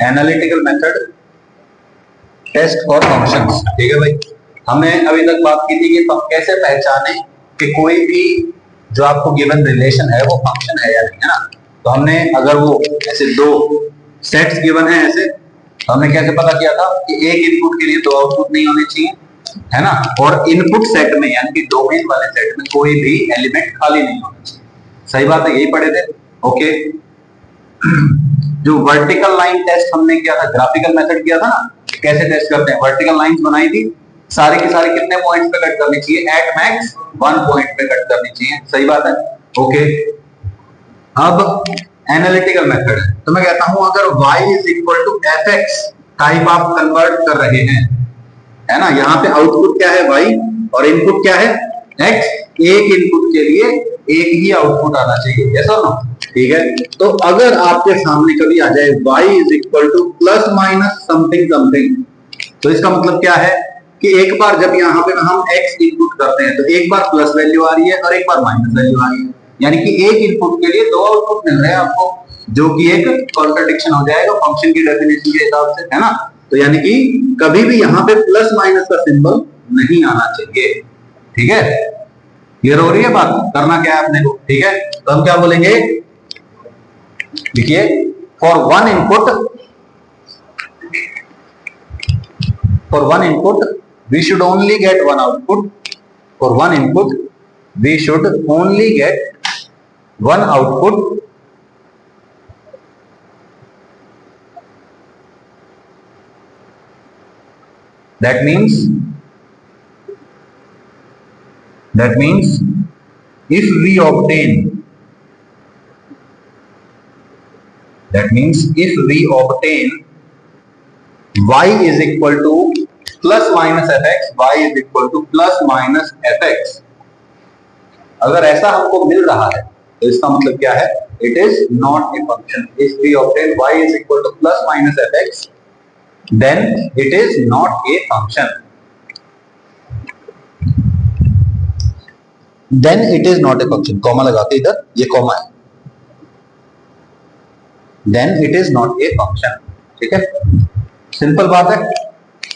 Analytical method test for functions. ठीक है भाई, हमने अभी तक बात की थी कि हम कैसे पहचाने कि कोई भी जो आपको गिवन रिलेशन है वो फंक्शन है या नहीं, है ना। तो हमने अगर वो ऐसे दो सेट्स गिवन है ऐसे, तो हमने कैसे पता किया था कि एक इनपुट के लिए दो आउटपुट नहीं होने चाहिए, है ना, और इनपुट सेट में यानी कि डोमेन वाले सेट में कोई भी एलिमेंट खाली नहीं होना चाहिए। सही बात है, यही पढ़े थे। ओके, जो वर्टिकल लाइन टेस्ट हमने किया था, ग्राफिकल मेथड किया था ना, कैसे टेस्ट करते हैं, वर्टिकल लाइंस बनाई थी, सारे के सारे कितने पॉइंट्स पे कट करनी चाहिए, एट मैक्स 1 पॉइंट पे कट करनी चाहिए। सही बात है। ओके, अब एनालिटिकल मेथड है, तो मैं कहता हूं अगर y is equal to fx type आप कन्वर्ट कर रहे हैं, है ना, यहाँ पे आउटपुट क्या है y और इनपुट क्या है x, एक इनपुट के लिए एक ही आउटपुट आना चाहिए, यस और नो। ठीक है, तो अगर आपके सामने कभी आ जाए y is equal to plus minus something something, तो इसका मतलब क्या है कि एक बार जब यहाँ पे हम x इनपुट करते हैं तो एक बार प्लस वैल्यू आ रही है और एक बार माइनस वैल्यू आ रही है, यानी कि एक इनपुट के लिए दो आउटपुट मिल रहे हैं आपको, जो कि एक कॉन्ट्रडिक्शन हो जाएगा फंक्शन की डेफिनेशन के हिसाब से, है ना। तो यानी कि कभी भी यहाँ पे प्लस माइनस का सिंबल नहीं आना चाहिए। ठीक है, क्लियर हो रही है बात, करना क्या है अपने को। ठीक है, तो हम क्या बोलेंगे, देखिए, for one input we should only get one output. For one input we should only get one output. That means if we obtain y is equal to plus minus fx, y is equal to plus minus fx, अगर ऐसा हमको मिल रहा है तो इसका मतलब क्या है, it is not a function. If we obtain y is equal to plus minus fx then it is not a function, then it is not a function. Comma लगाते इधर, ये कॉमा है, then it is not a function. ठीक है, simple बात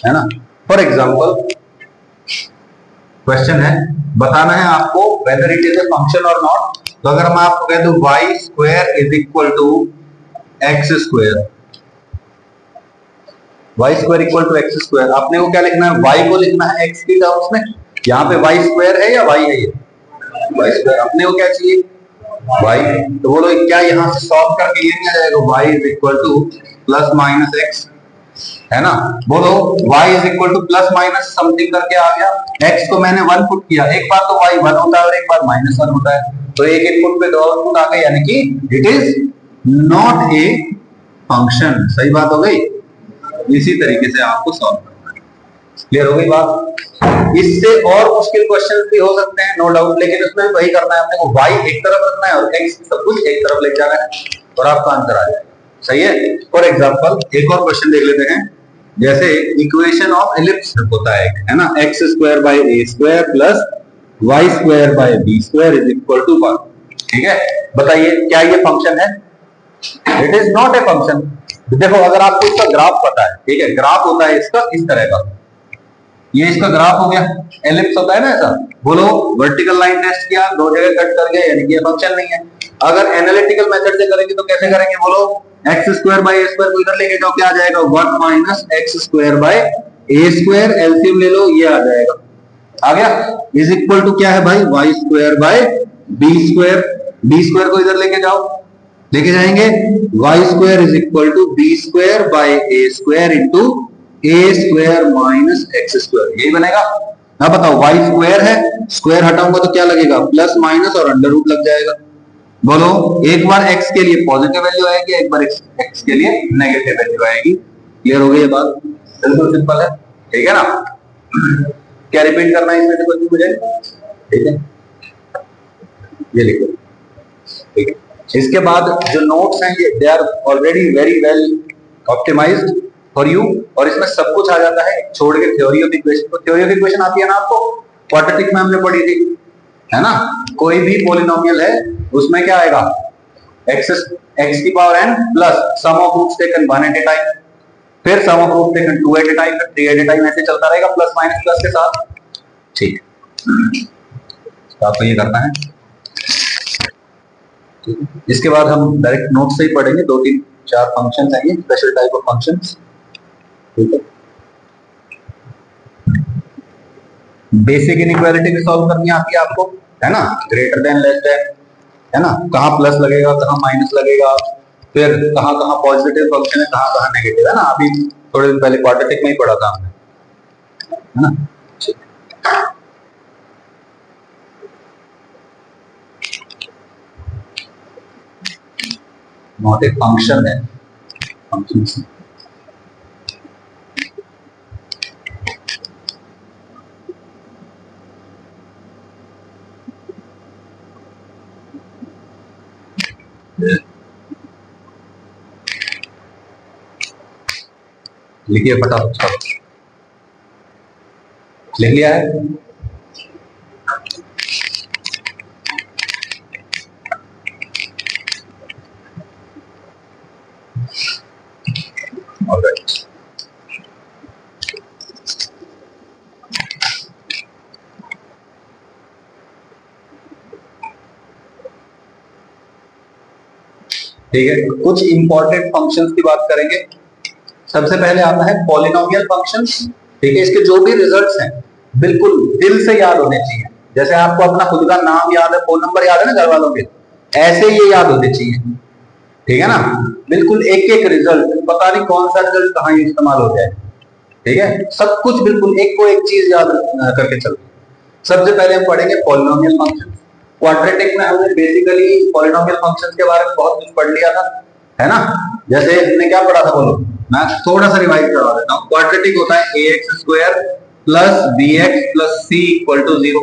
है ना। For example question है, बताना है आपको whether it is a function और नॉट। तो अगर मैं आपको कह दूं y square is equal to x square, y square equal to x square, आपने को क्या लिखना है, y को लिखना है x की टर्म्स में। यहाँ पे y स्क्वायर है या y है, ये y स्क्वायर, अपने को क्या चाहिए y, तो बोलो क्या यहाँ से सॉल्व करके ये क्या जाएगा, y is equal to plus minus x, है ना। बोलो y is equal to plus minus something करके आ गया, x को मैंने 1 पुट किया, एक बार तो y 1 होता है और एक बार -1 होता है, तो एक इनपुट पे दो आउटपुट आ गए, यानी कि it is not a function. सही बात हो गई, इसी तरीके से आपको सॉल्व करना है। क्लियर हो गई बात। इससे और मुश्किल क्वेश्चन भी हो सकते हैं नो डाउट, लेकिन उसमें वही करना है अपने को, y एक तरफ रखना है और x सब कुछ एक तरफ ले जाना है और आपका आंसर आ जाएगा। सही है। फॉर एग्जांपल एक और क्वेश्चन देख लेते हैं, जैसे इक्वेशन ऑफ एलिप्स होता है ना, x square by a square plus y square by b square is equal to 1। ठीक है, बताइए क्या ये फंक्शन है, it is not a function. देखो अगर आपको इसका ग्राफ पता है, ठीक है, ग्राफ होता है इसका इस तरह का, ये इसका ग्राफ हो गया, एलिप्स होता है ना ऐसा, बोलो वर्टिकल लाइन टेस्ट किया, दो जगह कट कर गए, यानी कि ये फंक्शन नहीं है। अगर एनालिटिकल मेथड से करेंगे तो कैसे करेंगे, बोलो x square by a square को इधर लेके जाओ, क्या आ जाएगा 1 minus x square by a square, LCM ले लो, ये आ जाएगा, आ गया, इज इक्वल टू क्या है भाई, y square by b square, b square को इधर लेके जाओ, लेके जाएंगे, y square is equal to b square by a square into a square minus x square, यही बनेगा। अब बताओ वाई स्क्वायर है, स्क्वायर हटाऊंगा तो क्या लगेगा, प्लस माइनस और अंडर रूट लग जाएगा। बोलो एक बार x के लिए पॉजिटिव वैल्यू आएगी, एक बार x के लिए नेगेटिव वैल्यू आएगी। क्लियर हो गई ये बात, बिल्कुल सिंपल है। ठीक है ना, क्या रिपीट करना है इसमें से कुछ मुझे, ठीक है, ये लिखो, ठीक है। इसके बाद जो नोट्स हैं ये they are already very well optimised for you, और इसमें सब कुछ आ जाता है छोड़ के थ्योरी ऑफ इक्वेशन। तो थ्योरी ऑफ इक्वेशन आती है ना आपको, क्वाड्रेटिक में हमने पढ़ी थी, है ना, कोई भी पॉलिनोमियल है उसमें क्या आएगा, एक्स की power n plus sum of roots taken 1 at a time, फिर sum of roots taken 2 at a time, फिर 3 एट ए टाइम, ऐसे चलता रहेगा प्लस माइनस प्लस के साथ। ठीक, तो आपको ये करना है। इसके बाद हम डायरेक्ट नोट से ही पढ़ेंगे, 2-3-4 फंक्शन चाहिए, स्पेशल टाइप ऑफ फंक्शंस। ठीक है, बेसिक इनइक्वालिटी भी सॉल्व करनी आती है आपको, है ना, ग्रेटर देन लेस देन, है ना, कहाँ प्लस लगेगा कहाँ माइनस लगेगा, फिर कहाँ कहाँ पॉजिटिव फंक्शन है कहाँ कहाँ नेगेटिव, है ना, अभी थोड़े दिन पहले क्वाड्रेटिक में ही पढ़ा था हमने, है ना। नॉट ए फंक्शन है, फंक्शन लिखिए फटाफट, लिख लिया है। ऑलराइट, ठीक है, कुछ इंपॉर्टेंट फंक्शंस की बात करेंगे। सबसे पहले आता है पॉलिनोमियल फंक्शंस। ठीक है, इसके जो भी रिजल्ट्स हैं बिल्कुल दिल से याद होने चाहिए। जैसे आपको अपना खुद का नाम याद है, फोन नंबर याद है ना घर वालों के, ऐसे ये याद होने चाहिए। ठीक है ना, बिल्कुल एक एक रिजल्ट, पता नहीं कौन सा रिजल्ट कहाँ इस्तेमाल हो जाए। ठीक है, सब कुछ बिल्कुल एक को एक चीज याद करके चलते। सबसे पहले हम पढ़ेंगे पॉलिनोमियल फंक्शन। क्वाड्रेटिक में हमने बेसिकली पॉलिनोमियल फंक्शंस के बारे में बहुत कुछ पढ़ लिया था, है ना। जैसे हमने क्या पढ़ा था, बोलो, मैं थोड़ा सा रिवाइज करवा देता हूँ। क्वाड्रेटिक होता है ax² plus bx plus c equal to 0,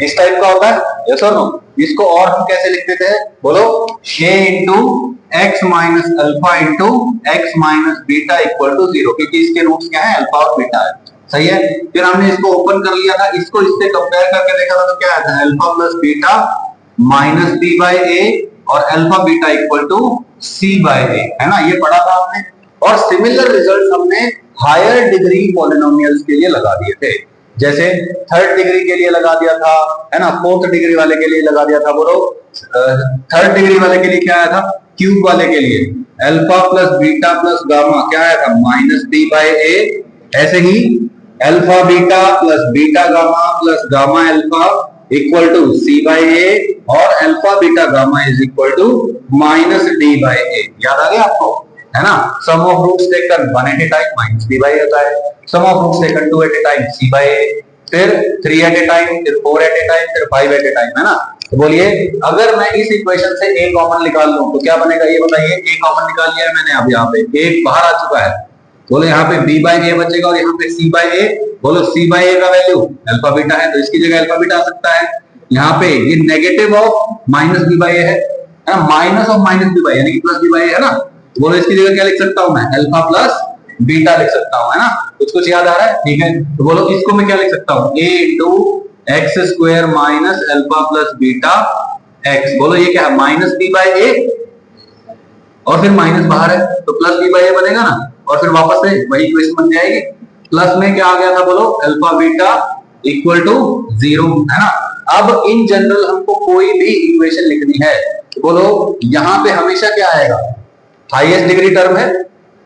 इस टाइप का होता है, यस और नो। इसको और हम कैसे लिखते थे, बोलो, a into x minus alpha into x minus beta equal to 0, क्योंकि इसके रूट्स क्या है, अल्फा और बीटा है। सही है, फिर हमने इसको ओपन कर लिया था, इसको इससे कंपेयर करके देखा था, तो क्या आता है, alpha plus beta minus b by a और alpha beta equal to c by a, है ना, ये पढ़ा था हमने। और सिमिलर रिजल्ट हमने हायर डिग्री पॉलिनोमियल्स के लिए लगा दिए थे। जैसे थर्ड डिग्री के लिए लगा दिया था, है ना, फोर्थ डिग्री वाले के लिए लगा दिया था। बोलो, थर्ड डिग्री वाले के लिए क्या आया था, क्यूब वाले के लिए alpha plus beta plus gamma क्या आया था, माइनस बी बाय ए। ऐसे ही alpha beta plus beta gamma plus gamma alpha equal to C by A, और alpha beta gamma is equal to minus D by A. याद आ गया आपको, है ना। Sum of roots taken 1 at a time minus B by A होता है, sum of roots taken 2 at a time C by ए, फिर 3 एट ए टाइम, फिर 4 एट ए टाइम, फिर 5 एट ए टाइम, है ना। तो बोलिए, अगर मैं इस इक्वेशन से a कॉमन निकाल लूं तो क्या बनेगा, ये बताइए। a कॉमन निकाल लिया है मैंने, अब यहाँ पे a बाहर आ चुका है, बोलो यहाँ पे b बाय a बचेगा और यहाँ पे c बाय a। बोलो c बाय a का वैल्यू अल्फा बीटा है, तो इसकी जगह अल्फा बीटा आ सकता है। यहाँ पे ये negative of minus b by a है, minus of minus b by यानी कि प्लस b बाय a, है ना। तो बोलो इसकी जगह क्या लिख सकता हूँ मैं, अल्फा प्लस बीटा लिख सकता हूँ, है ना। कुछ याद आ रहा है, ठीक है। तो बोलो इसको मैं क्या लिख सकता हूँ, a into x square minus alpha plus beta x. बोलो ये क्या है, माइनस बी बाय ए, और फिर माइनस बाहर है तो प्लस बी बाय ए बनेगा ना, और फिर वापस से वही इक्वेशन बन जाएगी। प्लस में क्या आ गया था, बोलो अल्फा बीटा इक्वल टू 0, है ना। अब इन जनरल हमको कोई भी इक्वेशन लिखनी है, बोलो यहां पे हमेशा क्या आएगा, हाईएस्ट डिग्री टर्म है,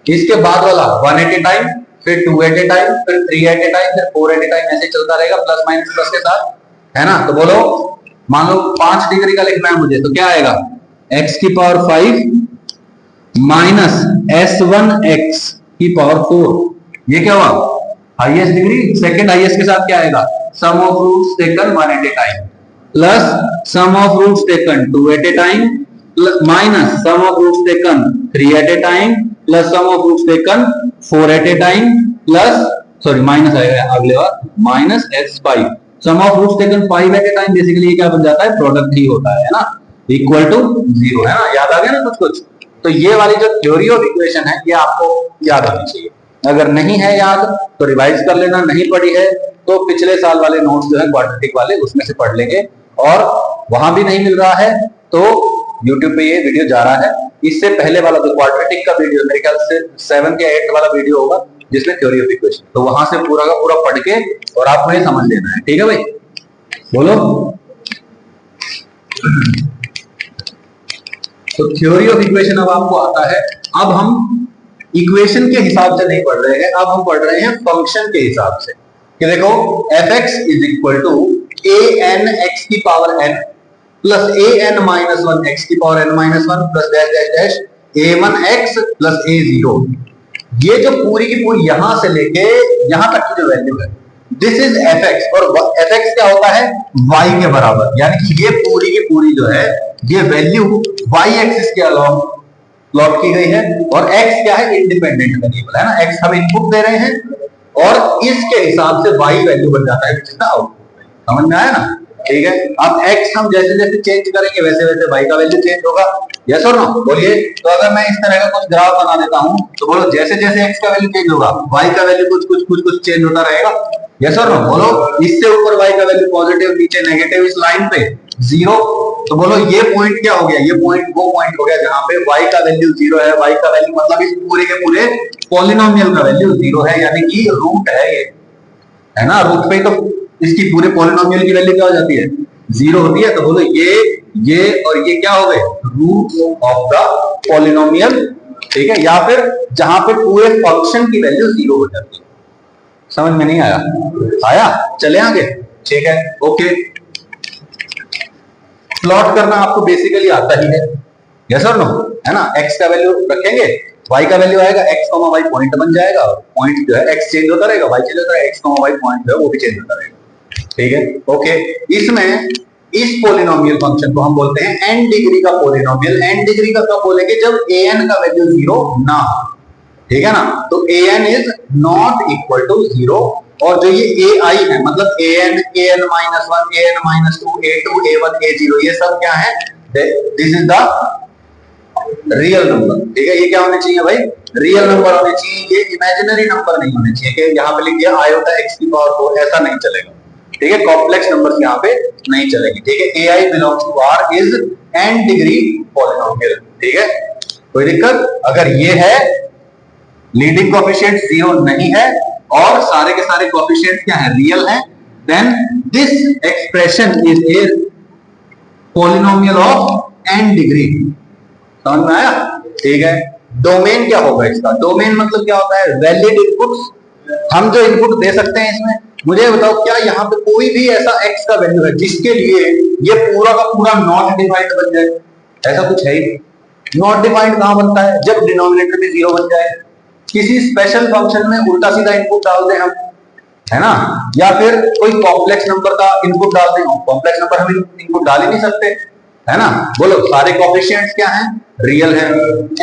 इसके बाद वाला 1 एट ए टाइम, फिर 2 एट ए टाइम, फिर 3 एट ए टाइम, फिर 4 एट ए टाइम, ऐसे चलता रहेगा प्लस माइनस प्लस के साथ, है ना। तो बोलो मान लो 5 डिग्री का लिखना है मुझे, तो क्या आएगा, x की पावर 5 माइनस s1x की पावर 4। ये क्या हुआ, हाईएस्ट डिग्री, सेकंड हाईएस्ट के साथ क्या आएगा, sum of roots taken 1 at a time plus sum of roots taken 2 at a time minus sum of roots taken 3 at a time plus sum of roots taken 4 at a time plus, sorry minus आएगा अगले बार, minus s5 sum of roots taken 5 at a time. Basically क्या बन जाता है, product ही होता है ना, इक्वल टू 0, है ना। याद आ गया ना कुछ। तो ये वाली जो थ्योरी ऑफ इक्वेशन है ये आपको याद आनी चाहिए। अगर नहीं है याद तो रिवाइज कर लेना, नहीं पढ़ी है तो पिछले साल वाले नोट्स जो है क्वाड्रेटिक वाले उसमें से पढ़ लेंगे, और वहां भी नहीं मिल रहा है तो यूट्यूब पे ये वीडियो जा रहा है। इससे पहले वाला जो क्वाड्रेटिक का वीडियो मेरे ख्याल से 7th या 8th वाला वीडियो होगा जिसमें थ्योरी ऑफ इक्वेशन, तो वहां से पूरा का पूरा पढ़ के और आपको ये समझ लेना है। ठीक है भाई, बोलो। तो थ्योरी ऑफ इक्वेशन अब आपको आता है। अब हम इक्वेशन के हिसाब से नहीं पढ़ रहे हैं, अब हम पढ़ रहे हैं फंक्शन के हिसाब से कि देखो fx is equal to an x की power n plus an minus 1 x की power n minus 1 plus dash dash dash a1 x plus a0। ये जो पूरी की पूरी यहां से लेके यहां तक की जो वैल्यू है दिस इज fx, और fx क्या होता है y के बराबर, यानी कि ये पूरी की पूरी जो है ये वैल्यू y एक्सिस के अलॉन्ग प्लॉट की गई है, और x क्या है इंडिपेंडेंट वेरिएबल है ना, x हम इनपुट दे रहे हैं और इसके हिसाब से y वैल्यू बन जाता है विच इज द आउटपुट। समझ में आया ना? ठीक है। अब x हम जैसे जैसे चेंज करेंगे वैसे वैसे y का वैल्यू चेंज होगा। यस और नो बोलिए। तो अगर मैं इस तरह का कुछ ग्राफ बना देता हूं तो बोलो जैसे जैसे x का वैल्यू चेंज होगा y का वैल्यू कुछ चेंज होता रहेगा। यस और नो बोलो। इससे ऊपर y का वैल्यू पॉजिटिव, नीचे नेगेटिव, इस लाइन पे 0। तो बोलो ये पॉइंट क्या हो गया, ये पॉइंट वो पॉइंट हो गया जहां पे y का वैल्यू 0 है। y का वैल्यू मतलब इस पूरे के पूरे पॉलिनोमियल का वैल्यू 0 है, यानी कि रूट है ये, है ना। रूट पे तो इसकी पूरे पॉलिनोमियल की वैल्यू क्या हो जाती है 0 होती है। तो बोलो ये और ये क्या हो गए रूट ऑफ द पॉलिनोमियल। ठीक है, या फिर जहां पे पूरे फंक्शन की वैल्यू 0 हो जाती है। समझ में नहीं आया? आया? चले आगे। ठीक है, ओके। प्लॉट करना आपको बेसिकली आता ही है। यस और नो, है ना। x का वैल्यू रखेंगे, y का वैल्यू आएगा, x, y पॉइंट बन जाएगा, पॉइंट जो है x चेंज होता रहेगा, y चेंज होता रहेगा, x, y पॉइंट जो है वो भी चेंज होता रहेगा। ठीक है, ओके। इसमें इस पोलिनोमियल फंक्शन को हम बोलते हैं n डिग्री का पोलिनोमियल। n डिग्री का कब बोलेंगे जब an का वैल्यू 0 ना हो। ठीक है ना। तो an is not equal to 0, और जो ये ai है मतलब an minus 1, an minus 2, a2, a1, a0 ये सब क्या है, this is the real number. ठीक है, ये क्या होने चाहिए भाई, रियल नंबर होने चाहिए, ये इमेजिनरी नंबर नहीं होने चाहिए कि यहाँ पे लिख दिया आयोटा x की पावर 4, ऐसा नहीं चलेगा। ठीक है, कॉम्प्लेक्स नंबर्स यहाँ पे नहीं चलेगी। ठीक है, ai belongs to r is n degree polynomial. ठीक है, कोई दिक्कत? अगर ये है लीडिंग कोएफिशिएंट 0 नहीं है और सारे के सारे कोएफिशिएंट क्या है रियल है, then this expression is a polynomial of n degree. समझ में आया? ठीक है। डोमेन क्या होगा इसका? डोमेन मतलब क्या होता है, वैलिड इनपुट्स। हम जो इनपुट दे सकते हैं इसमें, मुझे बताओ क्या यहाँ पे कोई भी ऐसा x का वैल्यू है जिसके लिए ये पूरा का पूरा नॉट डिफाइंड बन जाए? ऐसा कुछ है ही। नॉट डिफाइंड कहां बनता है, जब डिनोमिनेटर में 0 बन जाए। किसी स्पेशल फंक्शन में उल्टा सीधा इनपुट डाल दें हम, है ना, या फिर कोई कॉम्प्लेक्स नंबर का इनपुट डाल दें। कॉम्प्लेक्स नंबर हम इनपुट डाल ही नहीं सकते, है ना। बोलो सारे कोएफिशिएंट्स क्या हैं, रियल है।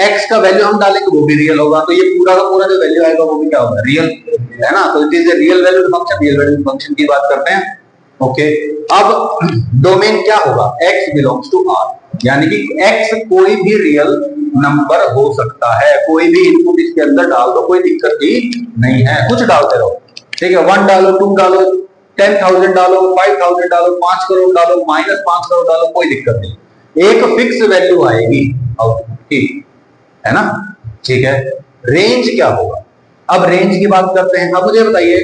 x का वैल्यू हम डालेंगे वो भी रियल होगा, तो ये पूरा का पूरा जो वैल्यू आएगा वो भी क्या होगा, रियल, है ना। तो it is a real valued function. Real valued function की बात करते हैं। ओके, अब डोमेन क्या होगा, x बिलोंग्स टू r, यानी कि x कोई भी रियल नंबर हो सकता है। कोई भी इनपुट इसके अंदर डाल दो, कोई दिक्कत ही नहीं है, कुछ डालते रहो। ठीक है, 1 डालो, 2 डालो, 10,000 डालो, 5,000 डालो, 5 करोड़ डालो, माइनस 5 करोड़ डालो, कोई दिक्कत नहीं। एक फिक्स वैल्यू आएगी आउटपुट की, है ना। ठीक है, रेंज क्या होगा? अब रेंज की बात करते हैं। अब मुझे बताइए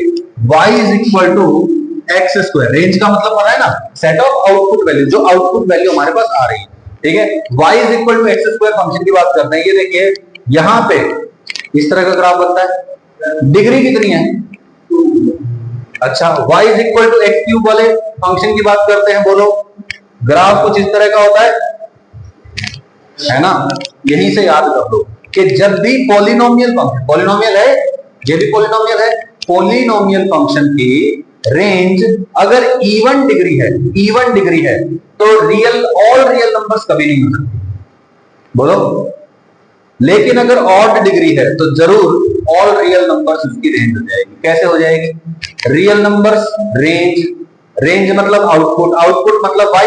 y is equal to x square. Range का मतलब पता है ना, सेट ऑफ आउटपुट वैल्यू, जो आउटपुट वैल्यू हमारे पास आ रही है। ठीक है, y is equal to x square function की बात करते हैं। ये देखिए यहां पे इस तरह का ग्राफ बनता है, डिग्री कितनी है, अच्छा। y is equal to x cube वाले फंक्शन की बात करते हैं, बोलो ग्राफ कुछ इस तरह का होता है ना। यहीं से याद कर लो कि जब भी पॉलिनोमियल फंक्शन, पॉलिनोमियल है, ये भी पॉलिनोमियल है, पॉलिनोमियल फंक्शन की रेंज अगर इवन डिग्री है तो रियल, ऑल रियल नंबर्स कभी नहीं हो सकते, बोलो। लेकिन अगर ऑड डिग्री है तो जरूर ऑल रियल नंबर्स उसकी रेंज हो जाएगी। कैसे हो जाएगी, रियल नंबर्स रेंज, रेंज मतलब आउटपुट, आउटपुट मतलब y।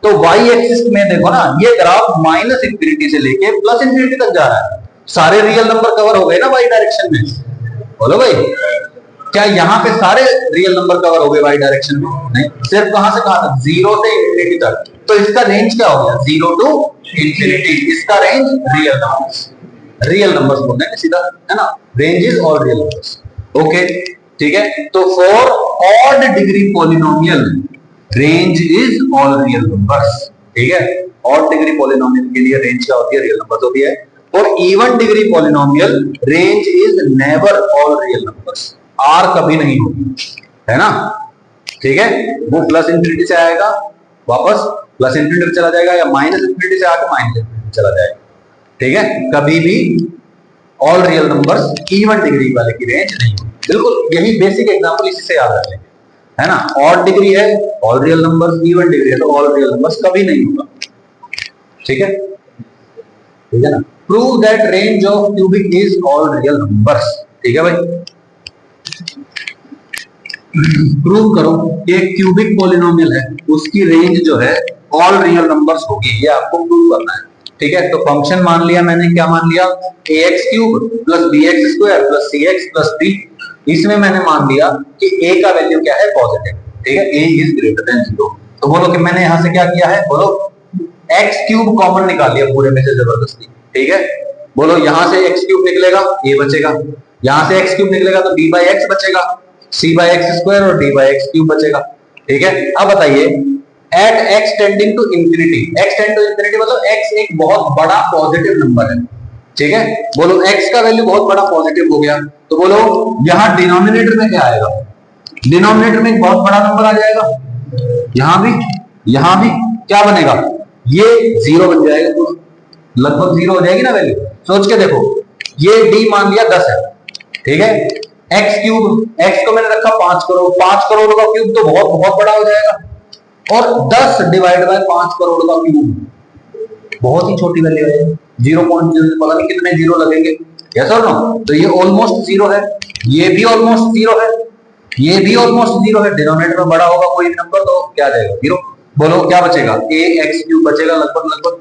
तो y एक्सिस में देखो ना, ये ग्राफ माइनस इंफिनिटी से लेके प्लस इंफिनिटी तक जा रहा है। सारे रियल नंबर कवर हो गए ना y डायरेक्शन में, बोलो भाई। क्या यहाँ पे सारे रियल नंबर कवर हो गए वाई डायरेक्शन में? नहीं, सिर्फ कहां से कहां तक, 0 से इंफिनिटी तक। तो इसका रेंज क्या हो गया, 0 टू इंफिनिटी। इसका रेंज रियल नंबर्स बोलते हैं सीधा, है ना, range is all real numbers. Okay, ठीक है। तो for odd degree polynomial range is all real numbers, ठीक है। ऑड डिग्री पॉलिनोमियल के लिए रेंज क्या होती है, रियल नंबर्स होती है। For even degree polynomial range is never all real numbers, आर कभी नहीं होगी, है ना, ठीक है। वो प्लस इंफिनिटी से आएगा वापस प्लस इंफिनिटी चला जाएगा, या माइनस इंफिनिटी से आकर माइनस इंफिनिटी चला जाएगा, ठीक है। कभी भी all real numbers even degree वाले की रेंज नहीं होगी। बिल्कुल यही बेसिक एग्जांपल इसी से याद रख लेंगे, है ना। ऑड डिग्री है all real numbers, even degree है तो ऑल रियल नंबर्स कभी नहीं होगा, ठीक है, ठीक है ना। Prove that range of cubic is all real numbers, ठीक है भाई। प्रूव करो कि एक क्यूबिक पॉलिनोमियल है, उसकी रेंज जो है ऑल रियल नंबर्स होगी, ये आपको प्रूव करना है, ठीक है। तो फंक्शन मान लिया मैंने, क्या मान लिया, ax cube plus bx square plus cx plus d। इसमें मैंने मान लिया कि a का वैल्यू क्या है, पॉजिटिव, ठीक है, a इज ग्रेटर देन 0। तो बोलो कि मैंने यहां से क्या किया है, बोलो x क्यूब कॉमन निकाल लिया पूरे में से जबरदस्ती, ठीक है। बोलो यहां से x क्यूब निकलेगा, a बचेगा, यहां से x क्यूब निकलेगा तो b बाई x बचेगा, c बाई x स्क्वायर और d बाई x क्यूब बचेगा, ठीक है। अब बताइए at x tending to infinity, x tend to infinity मतलब x एक बहुत बड़ा पॉजिटिव नंबर है, ठीक है। बोलो x का वैल्यू बहुत बड़ा पॉजिटिव हो गया, तो बोलो यहां डिनोमिनेटर में क्या आएगा, डिनोमिनेटर में एक बहुत बड़ा नंबर आ जाएगा, यहां भी क्या बनेगा, ये 0 बन जाएगा, लगभग 0 हो जाएगी ना वैल्यू। सोच के देखो, ये d मान लिया 10 है, ठीक है। x क्यूब, x को मैंने रखा 5 करोड़, 5 करोड़ का क्यूब तो बहुत बहुत बड़ा हो जाएगा, और 10 डिवाइड बाय 5 करोड़ का क्यूब बहुत ही छोटी वैल्यू है, 0.0, पता नहीं कितने जीरो लगेंगे, यस और नो। तो ये ऑलमोस्ट 0 है, ये भी ऑलमोस्ट 0 है, ये भी ऑलमोस्ट 0 है। डिनोमिनेटर में बड़ा होगा कोई नंबर तो क्या जाएगा, 0। बोलो क्या बचेगा, a x क्यूब बचेगा, लगभग,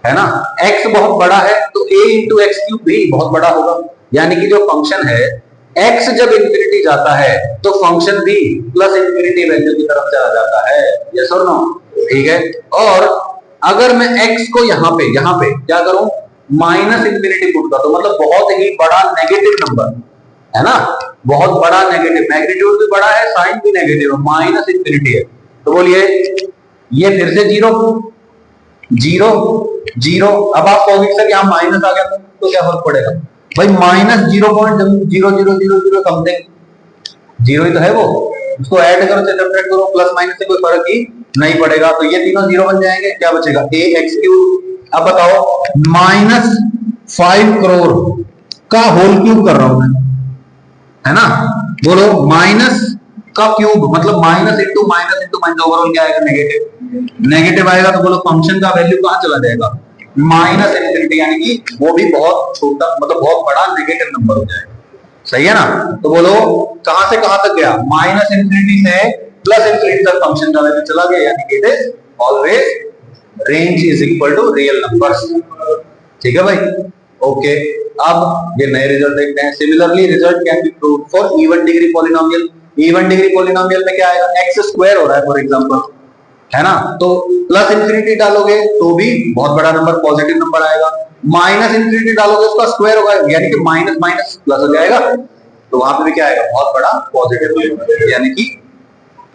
है ना। x बहुत बड़ा है तो a इंटू एक्स क्यूब भी बहुत बड़ा होगा, यानी कि जो फंक्शन है x जब इंफिनिटी जाता है तो फंक्शन भी प्लस इंफिनिटी वैल्यू की तरफ चला जाता है, यस और नो, ठीक है। और अगर मैं x को यहाँ पे क्या करूं, माइनस इंफिनिटी पुट कर दूं, मतलब बहुत ही बड़ा नेगेटिव नंबर, है ना, बहुत बड़ा नेगेटिव, मैग्नीट्यूड भी बड़ा है, साइन भी नेगेटिव है, माइनस इंफिनिटी है, तो बोलिए ये फिर से 0। अब आप कहोगे सर यहाँ माइनस आ गया तो क्या फर्क पड़ेगा, भाई माइनस 0.0000 समथिंग, 0 ही तो है वो, उसको ऐड करो चाहे सब्ट्रैक्ट करो, प्लस माइनस से कोई फर्क ही नहीं पड़ेगा, तो ये तीनों 0 बन जाएंगे, क्या बचेगा, a x क्यूब। अब बताओ -5 करोड़ का होल क्यूब कर रहा हूं मैं, है ना। बोलो माइनस का क्यूब मतलब माइनस इंटू माइनस ओवरऑल क्या आएगा, नेगेटिव आएगा, तो बोलो फंक्शन का वैल्यू कहां चला जाएगा, माइनस इंफिनिटी, यानी कि वो भी बहुत छोटा, मतलब बहुत बड़ा नेगेटिव नंबर हो जाएगा, सही है ना। तो बोलो कहां से कहां तक गया, माइनस इंफिनिटी से प्लस इंफिनिटी तक फंक्शन का वैल्यू चला गया, यानी कि it is always range is equal to real numbers, ठीक है भाई। ओके, अब ये नए रिजल्ट देखते हैं। Similarly result can be proved for even degree polynomial. Even degree polynomial में क्या आएगा, एक्स स्क्वायर हो रहा है फॉर एग्जांपल, है ना, तो प्लस इंफिनिटी डालोगे तो भी बहुत बड़ा नंबर, पॉजिटिव नंबर आएगा, माइनस इंफिनिटी डालोगे उसका स्क्वायर होगा, यानी कि माइनस माइनस प्लस हो जाएगा, तो वहां पे भी क्या आएगा, बहुत बड़ा पॉजिटिव नंबर, यानी कि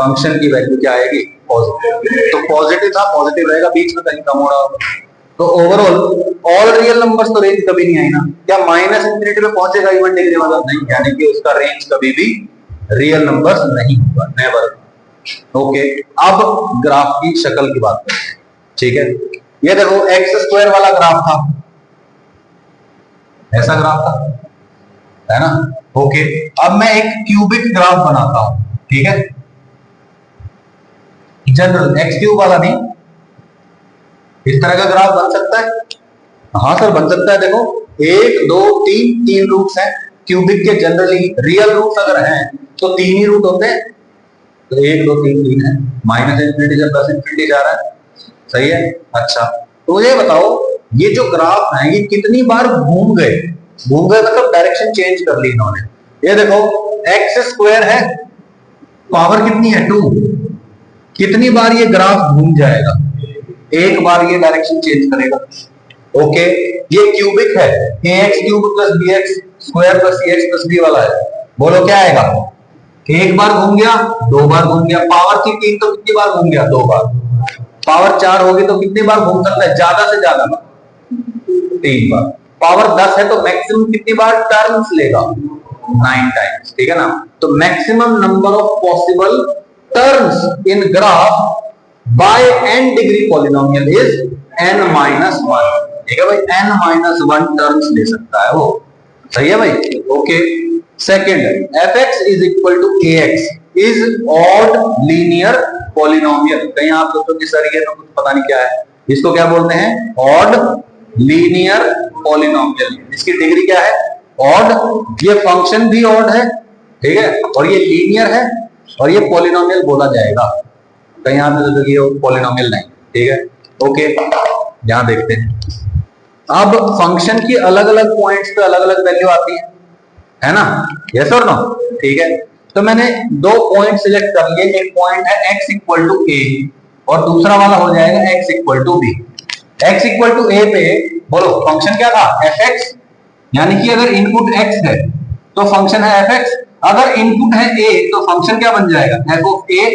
फंक्शन की वैल्यू क्या आएगी, पॉजिटिव। तो पॉजिटिव था, पॉजिटिव रहेगा, बीच में कहीं कम हो रहा होगा। तो ओवरऑल ऑल रियल नंबर्स तो रेंज कभी नहीं आई ना, क्या माइनस इंफिनिटी पे पहुंचेगा इवन डिग्री वाला, नहीं, यानी कि उसका रेंज कभी भी रियल नंबर्स नहीं होगा, नेवर। ओके, अब ग्राफ की शक्ल की बात करते हैं, ठीक है। ये देखो एक्स स्क्वायर वाला ग्राफ था, ऐसा ग्राफ था, है ना। ओके, अब मैं एक क्यूबिक ग्राफ बनाता हूं, ठीक है, जनरल एक्स क्यूब वाला नहीं, इस तरह का ग्राफ बन सकता है, हाँ सर बन सकता है। देखो 1 2 3 रूट्स हैं क्यूबिक के, जनरली रियल रूट्स अगर हैं तो 3 ही रूट होते हैं, तो 1 2 3 है, माइनस इंफिनिटी से प्लस इंफिनिटी जा रहा है, सही है। अच्छा, तो मुझे बताओ ये जो ग्राफ है ये कितनी बार घूम गए मतलब डायरेक्शन चेंज कर ली इन्होंने। ये देखो एक्स स्क्वायर है, पावर कितनी है 2। कितनी बार ये ग्राफ घूम जाएगा, एक बार ये डायरेक्शन चेंज करेगा। ओके, ये क्यूबिक है, ax cube plus bx square plus cx plus d वाला है। बोलो क्या आएगा, एक बार घूम गया, दो बार घूम गया। पावर की 3 तो कितनी बार घूम गया, 2 बार। पावर 4 होगी तो कितनी बार घूम सकता है, ज्यादा से ज्यादा 3 बार। पावर 10 है तो मैक्सिमम कितनी बार टर्न्स लेगा, 9 टाइम्स, ठीक है ना। तो maximum number of possible turns in graph by n degree polynomial is n-1, ठीक है भाई, n-1 टर्न्स ले सकता है वो, सही है भाई। Okay, second, fx is equal to ax is odd linear polynomial. कहीं आप सोचो कि सर ये तो कुछ पता नहीं क्या है, इसको क्या बोलते हैं, ऑड लीनियर पॉलिनोमियल। इसकी डिग्री क्या है, ऑड। ये फंक्शन भी ऑड है, ठीक है, और ये लीनियर है, और ये पॉलिनोमियल बोला जाएगा। कहीं आप सोचो कि ये पॉलिनोमियल नहीं, ठीक है। ओके, यहां देखते हैं। अब फंक्शन की अलग अलग पॉइंट्स पे अलग अलग वैल्यू आती है ना, यस और नो, ठीक है। तो मैंने 2 पॉइंट सिलेक्ट कर लिए, एक पॉइंट है x इक्वल टू a और दूसरा वाला हो जाएगा x equal to b। x equal to a पे बोलो फंक्शन क्या था, fx, यानी कि अगर इनपुट x है तो फंक्शन है fx, अगर इनपुट है a तो फंक्शन क्या बन जाएगा, f ऑफ a,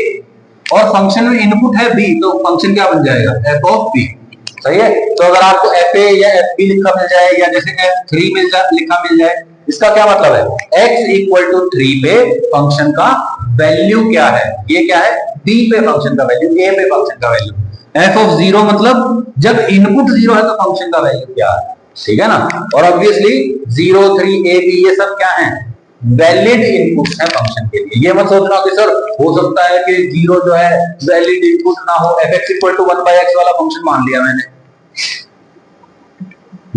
और फंक्शन में इनपुट है b तो फंक्शन क्या बन जाएगा, f ऑफ b, सही है। तो अगर आपको fa या fb लिखा मिल जाए या जैसे f3 लिखा मिल जाए, इसका क्या मतलब है, x इक्वल टू 3 पे फंक्शन का वैल्यू क्या है, ये क्या है, b पे फंक्शन का वैल्यू, a पे फंक्शन का वैल्यू। f ऑफ 0 मतलब जब इनपुट 0 है तो फंक्शन का वैल्यू क्या है, ठीक है ना। और ऑब्वियसली 0, 3, a, b ये सब क्या है, वैलिड इनपुट है फंक्शन के लिए। ये मत सोचना कि सर हो सकता है कि 0 जो है वैलिड इनपुट ना हो, fx इक्वल टू 1/x वाला फंक्शन मान लिया मैंने।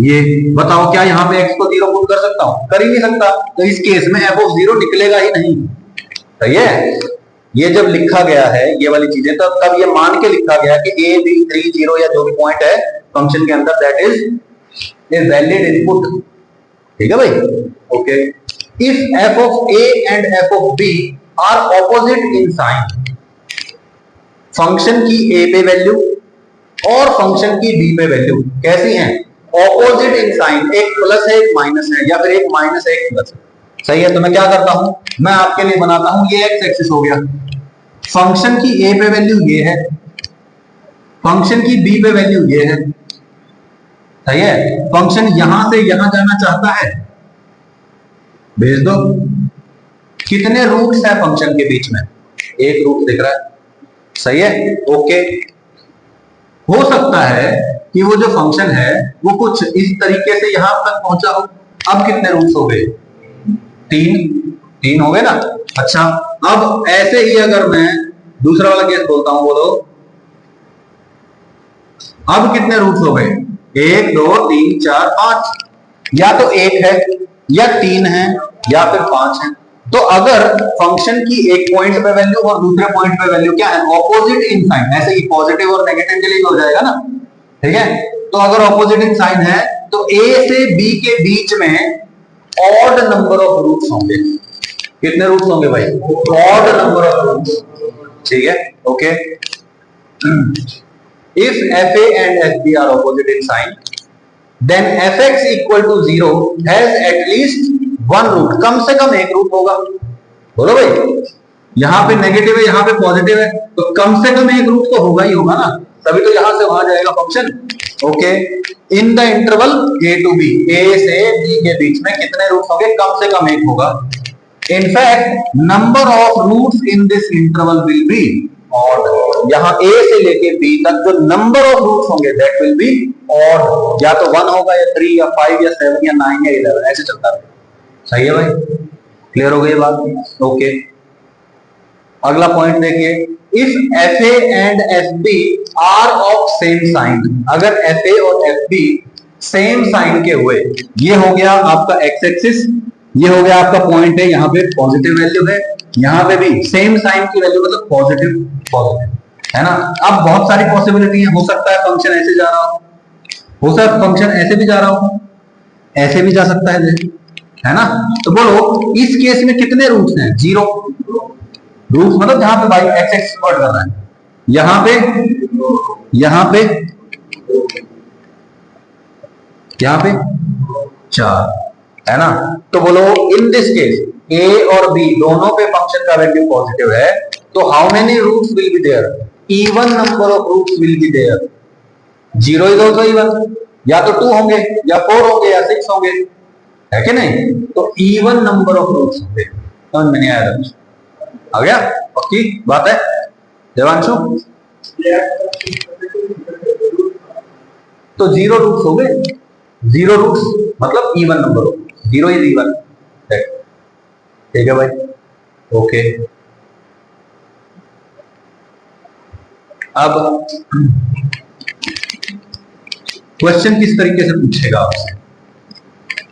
ये बताओ क्या यहाँ पे x को 0 पुट कर सकता हूं, कर ही नहीं सकता। तो इस केस में f ऑफ 0 निकलेगा ही नहीं, सही है। ये जब लिखा गया है ये वाली चीजें, तो तब ये मान के लिखा गया कि a, b, 3, 0 या जो भी पॉइंट है फंक्शन के अंदर, that is a valid input, ठीक है भाई। Okay, if f of a and f of b are opposite in sign, function की a पे वैल्यू और फंक्शन की b पे वैल्यू कैसी हैं, ऑपोजिट इन साइन, एक प्लस है एक माइनस है, या फिर एक माइनस है एक प्लस है, सही है। तो मैं क्या करता हूं, मैं आपके लिए बनाता हूं, ये एक्स एक्सिस हो गया, फंक्शन की a पे वैल्यू ये है, फंक्शन की b पे वैल्यू ये है, सही है। फंक्शन यहां से यहां जाना चाहता है, भेज दो। कितने रूट्स है फंक्शन के बीच में, एक रूट दिख रहा है, सही है। ओके, हो सकता है कि वो जो फंक्शन है वो कुछ इस तरीके से यहां तक पहुंचा हो। अब कितने रूट्स हो गए, 3 हो गए ना। अच्छा, अब ऐसे ही अगर मैं दूसरा वाला केस बोलता हूं, बोलो अब कितने रूट्स हो गए, 1, 2, 3, 4, 5, या तो 1 है या 3 है या फिर 5 है। तो अगर फंक्शन की एक पॉइंट पे वैल्यू और दूसरे पॉइंट पे वैल्यू क्या है, ऑपोजिट इन साइन, ऐसे ही पॉजिटिव और नेगेटिव के लिए हो जाएगा ना, ठीक है। तो अगर ऑपोजिट इन साइन है तो a से b के बीच में ऑड नंबर ऑफ रूट्स होंगे। कितने रूट्स होंगे भाई, ऑड नंबर ऑफ रूट्स, ठीक है। Okay, if fa and fb are opposite in sign, then fx equal to 0 has at least one root, कम से कम एक रूट होगा। बोलो भाई, यहां पे नेगेटिव है यहां पे पॉजिटिव है, तो कम से कम एक रूट तो होगा ही होगा ना, तभी तो यहां से वहां जाएगा function. Okay, in the interval a to b, a से b के बीच में कितने रूट्स होंगे, कम से कम एक होगा। In fact, number of roots in this interval will be odd. यहाँ a से लेके b तक जो number of roots होंगे that will be odd. या तो 1 होगा या 3 या 5 या 7 या 9 या 11, ऐसे चलता है। सही है भाई, क्लियर हो गई बात। ओके, अगला पॉइंट देखिए, if fa and fb are of same sign, अगर fa और fb सेम साइन के हुए, ये हो गया आपका एक्स एक्सिस, ये हो गया आपका पॉइंट है, यहाँ पे पॉजिटिव वैल्यू है, यहाँ पे भी सेम साइन की वैल्यू मतलब पॉजिटिव है ना। अब बहुत सारी पॉसिबिलिटी है, हो सकता है फंक्शन ऐसे जा रहा हो सकता है फंक्शन ऐसे भी जा रहा हो, ऐसे भी जा सकता है है ना। तो बोलो इस केस में कितने रूट्स हैं? 0 रूट्स, मतलब जहां पे भाई एक्स एक्स स्क्वायर कर रहा है, यहां पे, यहां पे, यहां पे 4, है ना। तो बोलो इन दिस केस ए और बी दोनों पे फंक्शन का वैल्यू पॉजिटिव है, तो how many roots will be there? Even number of roots will be there. 0 is also even, या तो 2 होंगे या 4 होंगे या 6 होंगे, है कि नहीं। तो इवन नंबर ऑफ रूट्स होंगे। समझ में नहीं आया? आ गया? पक्की बात है देवांशु? तो 0 रूट्स हो गए, 0 रूट्स मतलब इवन नंबर हो, 0 इज इवन, ठीक है भाई, ओके। अब क्वेश्चन किस तरीके से पूछेगा आपसे?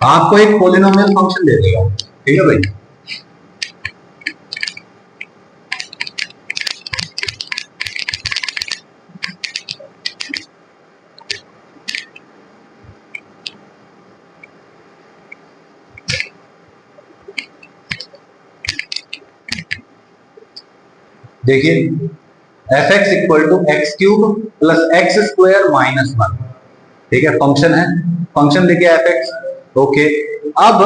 आपको एक पॉलिनोमियल फंक्शन दे देगा, ठीक है भाई। देखिए F X equal to x cube plus X square minus 1, ठीक है, फंक्शन है, फंक्शन देखिए एफ एक्स, ओके। अब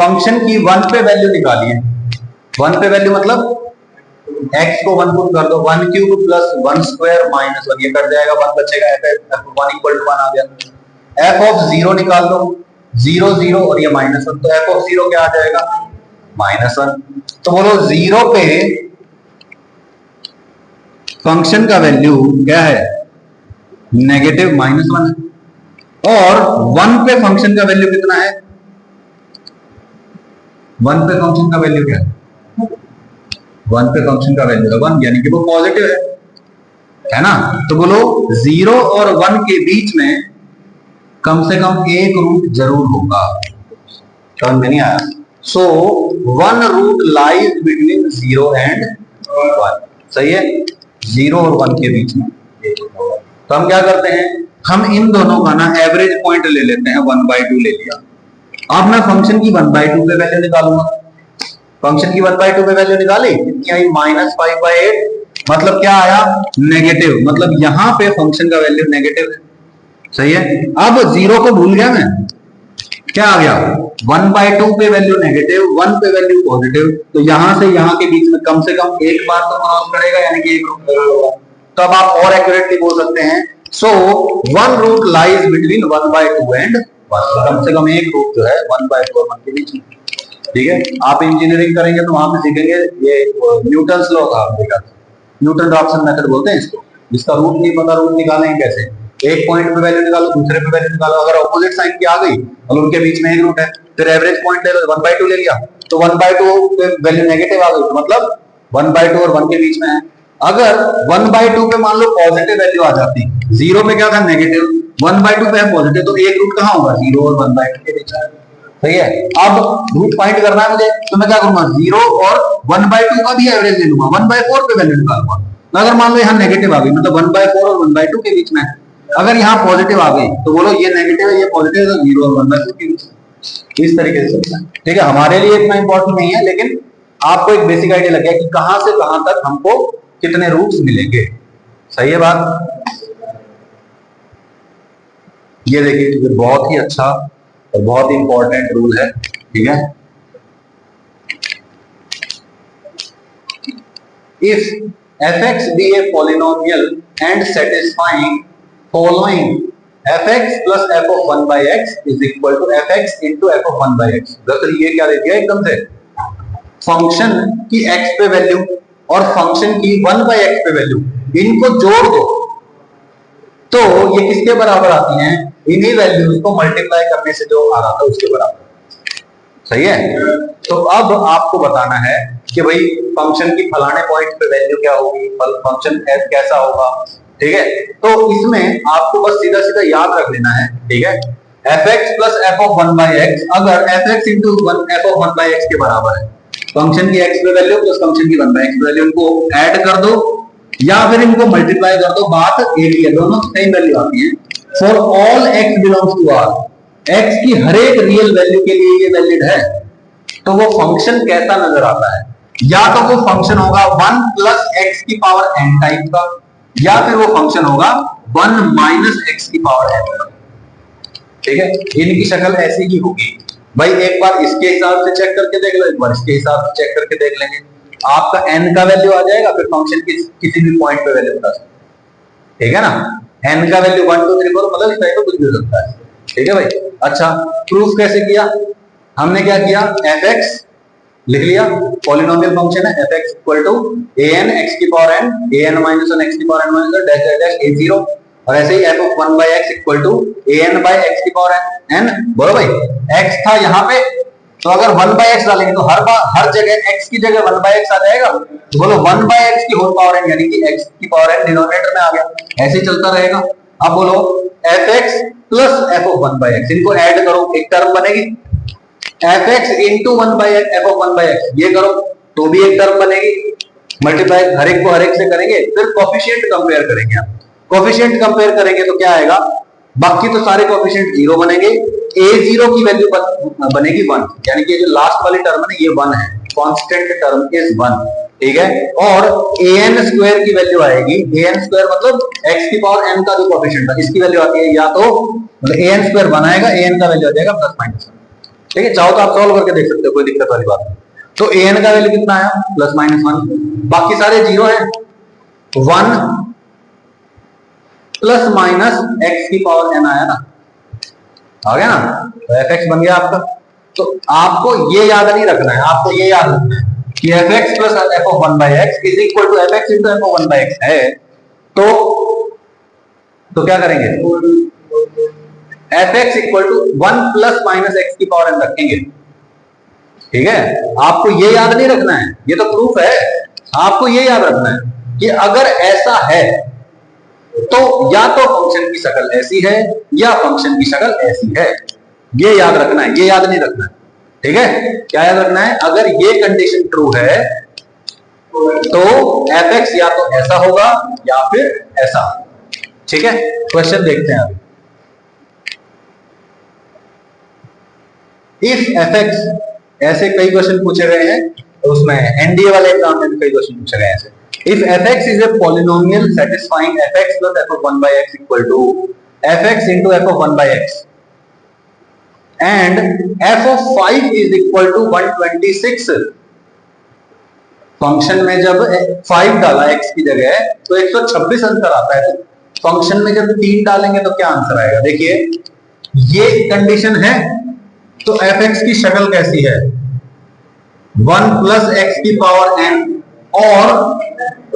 फंक्शन की 1 पे वैल्यू निकालिए, 1 पे वैल्यू मतलब x को 1 पुट कर दो, 1 क्यूब प्लस 1 स्क्वायर माइनस 1, ये कट जाएगा, 1 बचेगा, एफ 1 इक्वल टू 1 आ गया। एफ ऑफ 0 निकाल दो, 0 0 और ये माइनस 1, तो एफ ऑफ 0 क्या आ जाएगा? -1। तो बोलो 0 पे फंक्शन का वैल्यू क्या है? नेगेटिव -1 है। और 1 पे फंक्शन का वैल्यू कितना है? 1 पे फंक्शन का वैल्यू क्या है? 1 पे फंक्शन का वैल्यू है 1, यानी कि वो पॉजिटिव है ना। तो बोलो 0 और 1 के बीच में कम से कम एक रूट जरूर होगा। समझ में नहीं आया? सो 1 रूट लाइज बिटवीन 0 एंड 1, सही है, 0 और 1 के बीच में। तो हम क्या करते हैं, हम इन दोनों का ना एवरेज पॉइंट ले लेते हैं, 1/2 ले लिया। अब मैं फंक्शन की 1/2 पे वैल्यू निकालूंगा। फंक्शन की 1/2 पे वैल्यू निकाली, कितनी आई? -5/8, मतलब क्या आया? नेगेटिव, मतलब यहां पे फंक्शन का वैल्यू नेगेटिव है, सही है। अब 0 को भूल गया मैं, क्या आ गया? 1/2 पे वैल्यू नेगेटिव, 1 पे वैल्यू पॉजिटिव, तो यहां से यहां के बीच में कम से कम एक बार तो क्रॉस करेगा, यानी कि एक रूट होगा। तो अब आप और एक्यूरेटली बोल सकते हैं, सो 1 रूट लाइज बिटवीन 1/2 एंड 1, कम से कम एक रूट जो है 1/2 और 1 के बीच में, ठीक है। आप इंजीनियरिंग करेंगे तो वहां पे सीखेंगे ये न्यूटन्स लॉ का, न्यूटन रॉप्सन मेथड बोलते हैं इसको। जिसका रूट नहीं पता, रूट निकालेंगे कैसे? एक पॉइंट पे वैल्यू निकालो, दूसरे पे वैल्यू निकालो, अगर ऑपोजिट साइन की आ गई और उनके बीच में एक रूट है, फिर एवरेज पॉइंट ले लो, 1/2 ले लिया, तो 1/2 पे वैल्यू नेगेटिव आ गई, तो मतलब 1/2 और 1 के बीच में है। अगर 1/2 पे मान लो पॉजिटिव वैल्यू आ जाती, 0 पे क्या था? नेगेटिव, 1/2 पे है पॉजिटिव, तो एक रूट कहां होगा? 0 और 1/2 के बीच में, सही है। अब रूट फाइंड करना है मुझे, तो मैं क्या करूंगा? 0 और 1/2 का भी एवरेज ले लूंगा, 1/4 पे वैल्यू निकालूंगा। अगर मान लो यहाँ नेगेटिव आ गई, मतलब 1/4 और 1/2 के बीच में है। अगर यहाँ पॉजिटिव आ गई तो बोलो ये नेगेटिव है, ये पॉजिटिव है, तो 0 और 1/2 के बीच में। इस तरीके से चलता है, ठीक है। हमारे लिए इतना इंपॉर्टेंट नहीं है, लेकिन आपको एक बेसिक आइडिया लग गया कि कहां से कहां तक हमको कितने रूट्स मिलेंगे, सही है बात। ये देखिए, ये बहुत ही अच्छा और बहुत ही इंपॉर्टेंट रूल है, ठीक है। If f(x) be a polynomial and satisfying following f(x) plus f of 1/x is equal to f(x) into f of 1/x। दरअसल ये क्या दे दिया एकदम से, फंक्शन की x पे वैल्यू और फंक्शन की 1/x पे वैल्यू, इनको जोड़ दो तो ये किसके बराबर आती हैं? इन्हीं वैल्यूज को मल्टीप्लाई करने से जो आ रहा था उसके बराबर, सही है। तो अब आपको बताना है कि भाई फंक्शन की फलाने पॉइंट पे वैल्यू क्या होगी, फंक्शन f कैसा होगा, ठीक है। तो इसमें आपको बस सीधा सीधा याद रख लेना है, ठीक है। f(x) plus f of 1/x अगर f(x) into f of 1/x के बराबर है, फंक्शन की x पे वैल्यू प्लस फंक्शन की 1/x पे वैल्यू, इनको ऐड कर दो या फिर इनको मल्टीप्लाई कर दो, बात एक ही है, दोनों सेम वैल्यू आती है। For all x belongs to R, x की हर एक रियल वैल्यू के लिए ये वैलिड है, तो वो फंक्शन कैसा नजर आता है? या तो वो फंक्शन होगा 1 प्लस एक्स की पावर n टाइप का, या फिर वो फंक्शन होगा 1 माइनस एक्स की पावर n का। ठीक है, इनकी शक्ल ऐसी ही होगी भाई। एक बार इसके हिसाब से चेक करके देख लो, एक बार इसके हिसाब से चेक करके देख लेंगे। आपका n का वैल्यू आ जाएगा, फिर फंक्शन की किसी भी पॉइंट पे वैल्यू बता सकते, ठीक है ना। n का वैल्यू 1 2 3 4 मतलब इस टाइप का कुछ भी हो सकता है, ठीक है भाई। अच्छा, प्रूफ कैसे किया? हमने क्या किया, fx लिख लिया, पॉलिनोमियल फंक्शन है fx equal to an x की power n, an minus 1 x की power n minus dash dash dash a0, और ऐसे ही f of 1 by x equal to an by x की पावर n। बोलो भाई, x था यहाँ पे, तो अगर 1 by x डालेंगे तो हर जगह x की जगह 1 by x आ जाएगा। तो बोलो 1 by x की होल पावर n, यानी कि x की पावर n डिनोमिनेटर में आ गया, ऐसे ही चलता रहेगा। अब बोलो fx plus f of 1 by x, इनको ऐड करो, एक टर्म बनेगी। fx into 1 by x, f of 1 by x, ये करो तो भी एक टर्म बनेगी। मल्टीप्लाई हर एक को हर एक से करेंगे, फिर कोफिशिएंट कंपेयर करेंगे। आप कोफिशिएंट कंपेयर करेंगे तो क्या आएगा, बाकी तो सारे कोफिशिएंट 0 बनेंगे, a0 की वैल्यू बनेगी 1, यानी कि जो लास्ट वाली टर्म है ये 1 है, कांस्टेंट टर्म इज 1, ठीक है। और an स्क्वायर की वैल्यू आएगी, an स्क्वायर मतलब x की पावर n का जो कोफिशिएंट है, इसकी वैल्यू आती है, या तो मतलब an स्क्वायर बनाएगा, an का वैल्यू आ जाएगा प्लस माइनस, ठीक है। चाहो तो आप सॉल्व करके देख सकते हो, कोई दिक्कत वाली बात नहीं। तो an का वैल्यू कितना आया, प्लस माइनस 1, बाकी सारे 0 है। 1 प्लस माइनस x की पावर n आया ना, आ गया ना, तो fx बन गया आपका। तो आपको ये याद नहीं रखना है, आपको ये याद रखना है कि fx plus f of 1 by x is equal to fx into f of 1 by x है। तो क्या करेंगे, fx equal to 1 plus minus x की पावर n रखेंगे, ठीक है। आपको ये याद नहीं रखना है, ये तो प्रूफ है, आपको ये याद रखना है कि अगर ऐसा है तो या तो फंक्शन की शक्ल ऐसी है या फंक्शन की शक्ल ऐसी है, ये याद रखना है, ये याद नहीं रखना है, ठीक है। क्या याद रखना है, अगर ये कंडीशन ट्रू है तो fx या तो ऐसा होगा या फिर ऐसा, ठीक है। क्वेश्चन देखते हैं अभी। इफ fx, ऐसे कई क्वेश्चन पूछे गए हैं, तो उसमें एनडीए वाले एग्जाम में भी कई क्वेश्चन पूछे गए हैं ऐसे। If fx is a polynomial satisfying fx plus f of 1 by x equal to fx into f of 1 by x and f of 5 is equal to 126, function में जब 5 डाला x की जगह तो 126 आंसर आता है। तो फंक्शन में जब 3 डालेंगे तो क्या आंसर आएगा, देखिए ये कंडीशन है, तो fx की शक्ल कैसी है, 1 प्लस x की पावर n और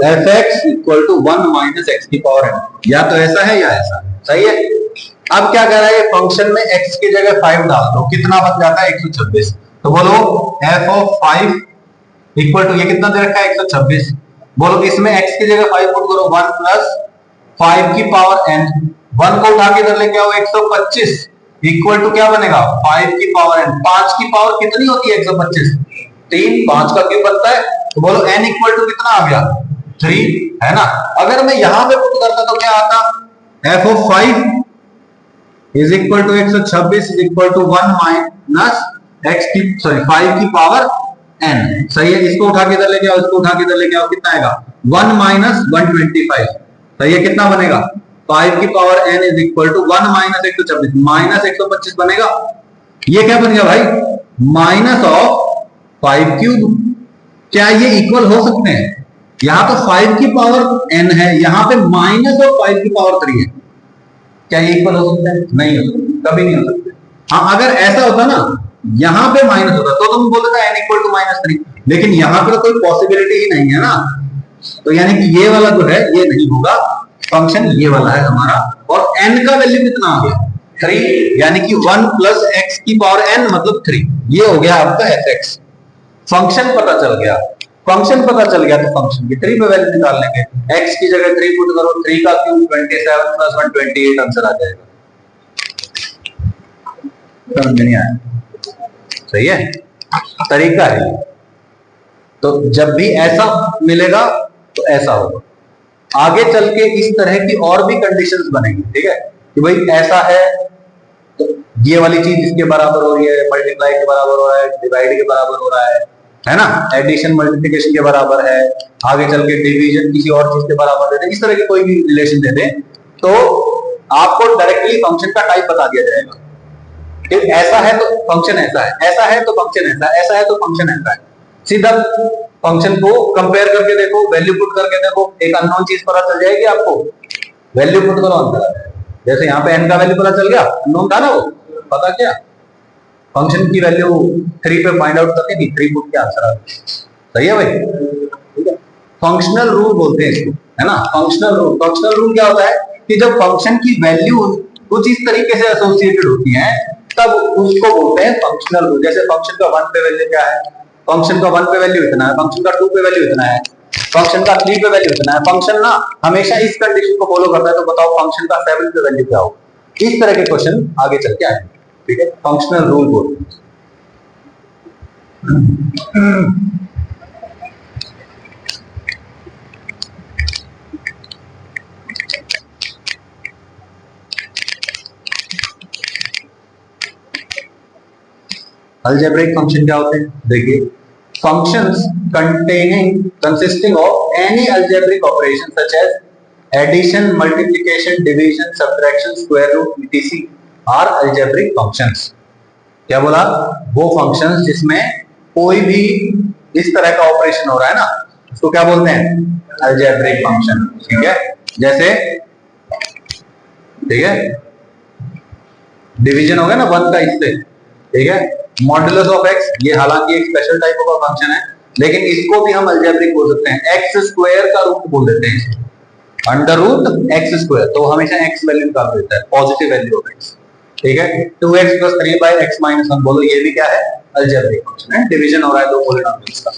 fx equal to 1 minus x की पावर n, या तो ऐसा है या ऐसा, सही है। अब क्या कर रहा है, फंक्शन में x की जगह 5 डाल दो, कितना बन जाता है 126। तो बोलो f ऑफ 5 इक्वल टू, ये कितना दे रखा है 126, बोलो इसमें x की जगह 5 पुट करो, 1 प्लस 5 की पावर n, 1 को उठा के इधर लेके आओ 125 इक्वल टू क्या बनेगा 5 की पावर n, 5 की पावर कितनी होती है 125, 3, 5 का क्यूब बनता है। तो बोलो n इक्वल टू कितना आ गया 3, है ना। अगर मैं यहां पे पुट करता तो क्या आता, f of 5 is equal to 126 is equal to 1 minus x की, सॉरी 5 की पावर n, सही है। इसको उठा के इधर लेके आओ, इसको उठा के इधर लेके आओ, कितना आएगा 1 माइनस 125, सही है। कितना बनेगा 5 की power n is equal to 1 minus 126 minus 125 बनेगा। ये क्या बन गया भाई, माइनस ऑफ 5 क्यूब। क्या ये इक्वल हो सकते हैं, यहां तो 5 की पावर n है, यहां पे माइनस ऑफ 5 की पावर 3 है, क्या ये इक्वल हो सकता है, नहीं हो सकता, कभी नहीं हो सकता। हाँ, अगर ऐसा होता ना, यहां पे माइनस होता तो तुम बोलते n इक्वल टू माइनस 3, लेकिन यहां पे तो कोई पॉसिबिलिटी ही नहीं है ना, तो यानी कि ये वाला जो है ये नहीं होगा, फंक्शन ये वाला है हमारा। और n का वैल्यू कितना आ गया 3, यानी कि 1 प्लस x की पावर n मतलब 3, ये हो गया आपका fx। फंक्शन पता चल गया, फंक्शन पता चल गया तो फंक्शन की 3 पे वैल्यू निकाल लेंगे, x की जगह 3 पुट करो, 3 का क्यूब 27 प्लस 1 28 आंसर आ जाएगा। समझ नहीं आया, सही है, तरीका है। तो जब भी ऐसा मिलेगा तो ऐसा होगा, आगे चल के इस तरह की और भी कंडीशंस बनेंगी, ठीक है, कि भाई ऐसा है तो ये वाली चीज इसके बराबर हो रही है, मल्टीप्लाई के बराबर हो रहा है, डिवाइड के बराबर हो रहा है ना, एडिशन मल्टीप्लिकेशन के बराबर है, आगे चल के डिवीजन किसी और चीज के बराबर दे दे, इस तरह के कोई भी रिलेशन दे दे तो आपको डायरेक्टली फंक्शन का टाइप बता दिया जाएगा। कि ऐसा है तो फंक्शन ऐसा है, ऐसा है तो फंक्शन ऐसा है, ऐसा है तो फंक्शन ऐसा है। सीधा फंक्शन को कंपेयर करके देखो, वैल्यू पुट करके देखो, एक अननोन चीज पता चल जाएगी आपको, वैल्यू पुट करो अंदर। जैसे यहाँ पे n का वैल्यू पता चल गया, अननोन था ना वो, पता क्या फंक्शन की वैल्यू 3 पे फाइंड आउट करके 3 पुट के आंसर आ गया। सही है भाई, फंक्शनल रूल बोलते हैं इसको, है ना। फंक्शनल रूल, फंक्शनल रूल क्या होता है कि जब फंक्शन की वैल्यू कुछ इस तरीके से एसोसिएटेड होती है तब उसको बोलते हैं फंक्शनल रूल। जैसे फंक्शन का 1 पे वैल्यू क्या है, फंक्शन का 1 पे वैल्यू इतना है, फंक्शन का 2 पे वैल्यू इतना है, फंक्शन का 3 पे वैल्यू इतना है। फंक्शन ना हमेशा इस कंडीशन को फॉलो करता है, तो बताओ फंक्शन का 7 पे वैल्यू क्या हो। इस तरह के क्वेश्चन आगे चल के आएंगे, ठीक है। फंक्शनल रूल बोलते हैं। अलजेब्रिक फंक्शन क्या होते हैं, देखिए functions consisting of any algebraic operation such as addition, multiplication, division, subtraction, square root, etc. are algebraic functions। क्या बोला, वो functions जिसमें कोई भी इस तरह का ऑपरेशन हो रहा है ना, उसको क्या बोलते हैं, algebraic function। ठीक है, जैसे ठीक है डिवीजन हो गया ना 1 का इससे, ठीक है। मॉडुलस ऑफ एक्स, ये हालांकि एक स्पेशल टाइप का फंक्शन है, लेकिन इसको भी हम अलजेब्रिक बोल सकते हैं। एक्स स्क्वायर का रूट बोल देते हैं इसको, अंडर रूट एक्स स्क्वायर, तो हमेशा एक्स वैल्यू निकाल देता है, पॉजिटिव वैल्यू ऑफ एक्स। ठीक है, 2x + 3/x - 1 बोलो, ये भी क्या है, अलजेब्रिक फंक्शन है। डिवीजन हो रहा है दो पॉलिनोमियल्स का,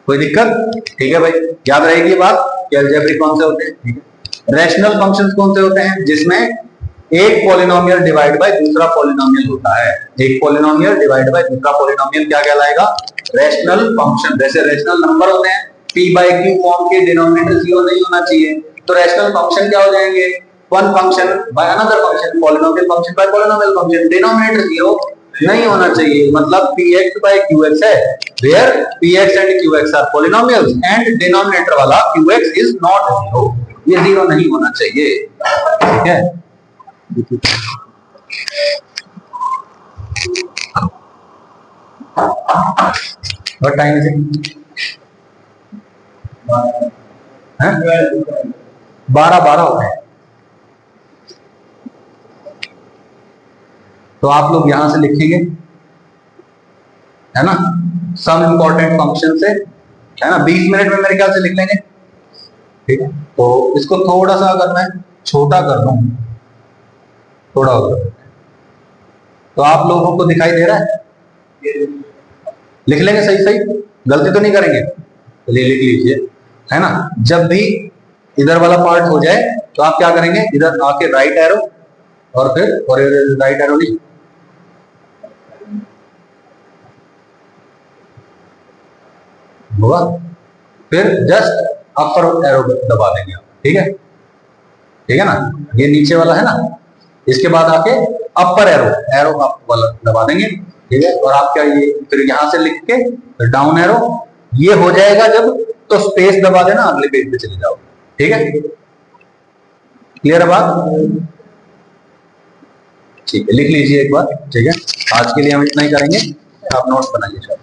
कोई दिक्कत, ठीक है भाई। याद रहेगी बात कि अलजेब्रिक कौन से होते हैं, ठीक है। रैशनल फंक्शंस कौन से होते हैं, जिसमें एक पॉलिनोमियल डिवाइड बाय दूसरा पॉलिनोमियल होता है। एक पॉलिनोमियल डिवाइड बाय दूसरा पॉलिनोमियल क्या कहलाएगा, रैशनल फंक्शन। जैसे रैशनल नंबर होते हैं p/q फॉर्म के, डिनोमिनेटर 0 नहीं होना चाहिए, तो रैशनल फंक्शन क्या हो जाएंगे, one function by another function, polynomial function by polynomial function, denominator 0 नहीं होना चाहिए। मतलब px/qx है, where px and qx are polynomials and denominator वाला qx is not 0, ये 0 नहीं होना चाहिए, ठीक है। और टाइम से 12 हो गए, तो आप लोग यहां से लिखेंगे, है ना, सम इंपॉर्टेंट फंक्शन से, है ना, 20 मिनट में मेरे ख्याल से लिख लेंगे, ठीक है। तो इसको थोड़ा सा अगर मैं छोटा कर दूं, थोड़ा होगा, तो आप लोगों को दिखाई दे रहा है, लिख लेंगे सही सही, गलती तो नहीं करेंगे, चलिए लिख लीजिए, है ना। जब भी इधर वाला पार्ट हो जाए तो आप क्या करेंगे, इधर आके राइट एरो, और फिर और राइट एरो नहीं, होगा, फिर जस्ट अपर एरो दबा देंगे आप, ठीक है, ठीक है ना। ये नीचे वाला है ना, इसके बाद आके अपर एरो अप वाला दबा देंगे, ठीक है। और आप क्या, ये फिर यहां से लिख के डाउन एरो, ये हो जाएगा जब, तो स्पेस दबा देना, अगले पेज पे चले जाओ, ठीक है। क्लियर है बात, ठीक है, लिख लीजिए एक बार, ठीक है। आज के लिए हम इतना ही करेंगे, आप नोट्स बनाइए।